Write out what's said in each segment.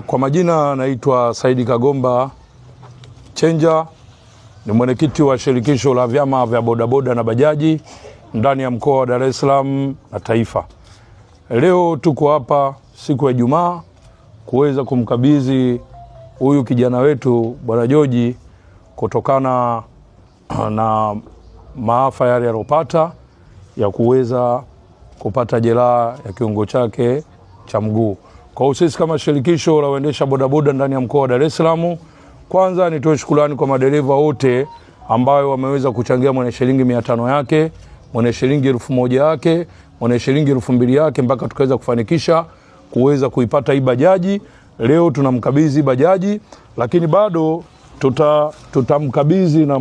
Kwa majina naitwa Saidi Kagomba Chenja, ni mwenyekiti wa shirikisho la vyama vya bodaboda na bajaji ndani ya mkoa wa Dar es Salaam na taifa. Leo tuko hapa siku ya Ijumaa kuweza kumkabidhi huyu kijana wetu Bwana George kutokana na maafa yale aliyopata ya kuweza kupata jeraha ya kiungo chake cha mguu. Kwa hiyo sisi kama shirikisho la waendesha bodaboda ndani ya mkoa wa Dar es Salaam, kwanza nitoe shukrani kwa madereva wote ambao wameweza kuchangia mwenye shilingi 500 yake, mwenye shilingi 1000 yake, mwenye shilingi 2000 yake mpaka tukaweza kufanikisha kuweza kuipata hii bajaji. Leo tunamkabidhi bajaji, lakini bado tutamkabidhi na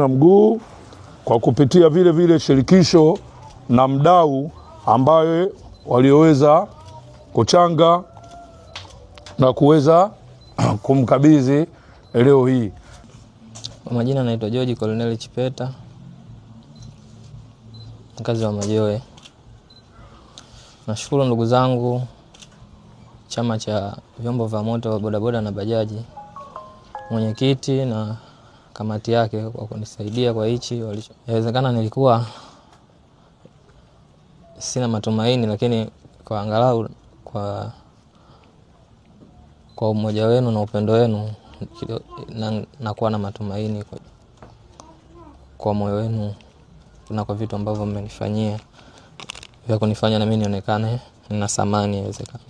mguu kwa kupitia vile shirikisho na mdau ambaye walioweza kuchanga na kuweza kumkabidhi leo hii. Kwa majina naitwa George Colonel Chipeta, mkazi wa Majoe. Nashukuru ndugu zangu chama cha vyombo vya moto wa bodaboda na bajaji, mwenyekiti na kamati yake kwa kunisaidia kwa hichi. Inawezekana nilikuwa sina matumaini, lakini kwa angalau kwa umoja wenu na upendo wenu na kuwa na matumaini kwa moyo wenu na kwa vitu ambavyo mmenifanyia vya kunifanya na mimi nionekane nina thamani inawezekana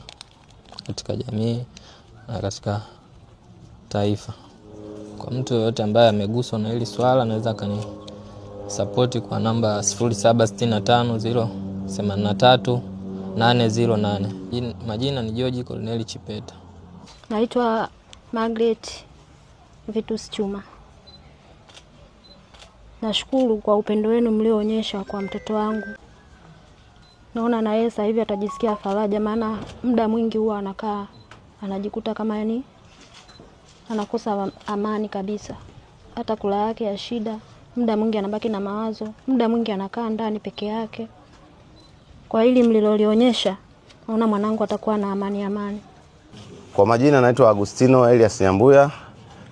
katika jamii na katika taifa. Kwa mtu yote ambaye ameguswa na hili swala anaweza support kwa namba 0765083808. Majina ni George Colonel Chipeta. Naitwa Margaret Vitus Chuma. Nashukuru kwa upendo wenu mlioonyesha kwa mtoto wangu. Naona na yeye sasa hivi atajisikia faraja, maana muda mwingi huwa anakaa anajikuta kama anakosa amani kabisa. Hata kula yake ya shida, muda mwingi anabaki na mawazo, muda mwingi anakaa ndani peke yake. Kwa hili mlilolionyesha, naona mwanangu atakuwa na amani. Kwa majina naitwa Agustino Elias Nyambuya,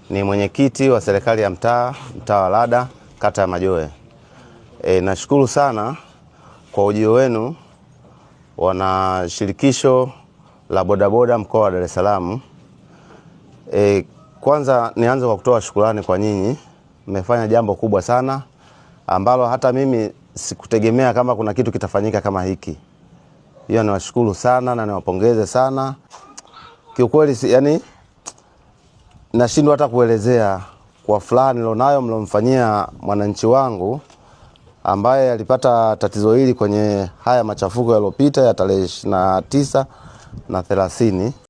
ni mwenyekiti wa serikali ya mtaa wa Lada, kata ya Majoe. Nashukuru sana kwa ujio wenu wana shirikisho la bodaboda mkoa wa Dar es Salaam. Kwanza nianze kwa kutoa shukrani kwa nyinyi. Mmefanya jambo kubwa sana ambalo hata mimi sikutegemea kama kuna kitu kitafanyika kama hiki. Hiyo niwashukuru sana na niwapongeze sana. Kiukweli yani nashindwa hata kuelezea kwa fulani nilionayo mlomfanyia mwananchi wangu ambaye alipata tatizo hili kwenye haya machafuko yaliyopita ya tarehe 29 na 30.